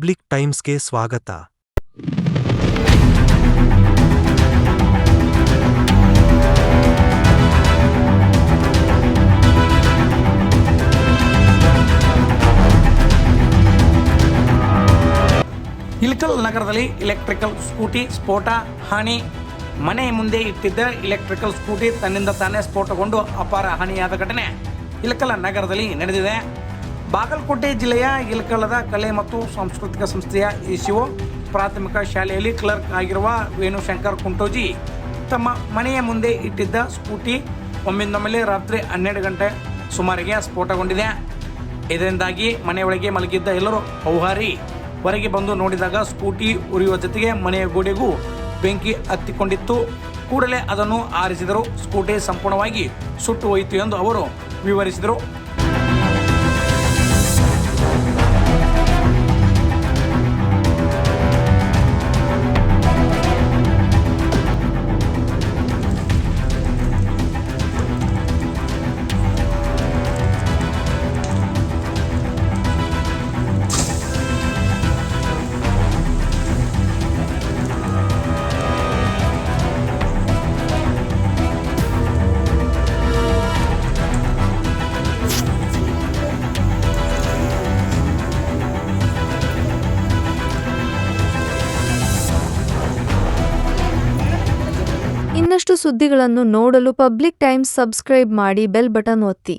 Public ಟೈಮ್ಸ್ಗೆ ಸ್ವಾಗತ. ಇಳಕಲ್ ನಗರದಲ್ಲಿ electrical scooty ಸ್ಫೋಟ ಹಾನಿ. ಮನೆ ಮುಂದೆ ಇಟ್ಟಿದ್ದ ಇಲೆಕ್ಟ್ರಿಕಲ್ ಸ್ಕೂಟಿ ತನ್ನಿಂದ ತಾನೇ ಸ್ಫೋಟಗೊಂಡು ಅಪಾರ ಹಾನಿಯಾದ ಘಟನೆ ಇಳಕಲ್ ನಗರದಲ್ಲಿ ನಡೆದಿದೆ. ಬಾಗಲಕೋಟೆ ಜಿಲ್ಲೆಯ ಇಳಕಲ್ಲದ ಕಲೆ ಮತ್ತು ಸಾಂಸ್ಕೃತಿಕ ಸಂಸ್ಥೆಯ ಇಸಿಒ ಪ್ರಾಥಮಿಕ ಶಾಲೆಯಲ್ಲಿ ಕ್ಲರ್ಕ್ ಆಗಿರುವ ವೇಣುಶಂಕರ್ ಕುಂಟೋಜಿ ತಮ್ಮ ಮನೆಯ ಮುಂದೆ ಇಟ್ಟಿದ್ದ ಸ್ಕೂಟಿ ಒಮ್ಮಿಂದೊಮ್ಮೆಲೆ ರಾತ್ರಿ 12 ಗಂಟೆ ಸುಮಾರಿಗೆ ಸ್ಫೋಟಗೊಂಡಿದೆ. ಇದರಿಂದಾಗಿ ಮನೆಯೊಳಗೆ ಮಲಗಿದ್ದ ಎಲ್ಲರೂ ಹೌಹಾರಿ ಹೊರಗೆ ಬಂದು ನೋಡಿದಾಗ ಸ್ಕೂಟಿ ಉರಿಯುವ ಜೊತೆಗೆ ಮನೆಯ ಗೋಡೆಗೂ ಬೆಂಕಿ ಹತ್ತಿಕೊಂಡಿತ್ತು. ಕೂಡಲೇ ಅದನ್ನು ಆರಿಸಿದರು. ಸ್ಕೂಟಿ ಸಂಪೂರ್ಣವಾಗಿ ಸುಟ್ಟು ಹೋಯಿತು ಎಂದು ಅವರು ವಿವರಿಸಿದರು. ಇನ್ನಷ್ಟು ಸುದ್ದಿಗಳನ್ನು ನೋಡಲು ಪಬ್ಲಿಕ್ ಟೈಮ್ಸ್ ಸಬ್ಸ್ಕ್ರೈಬ್ ಮಾಡಿ, ಬೆಲ್ ಬಟನ್ ಒತ್ತಿ.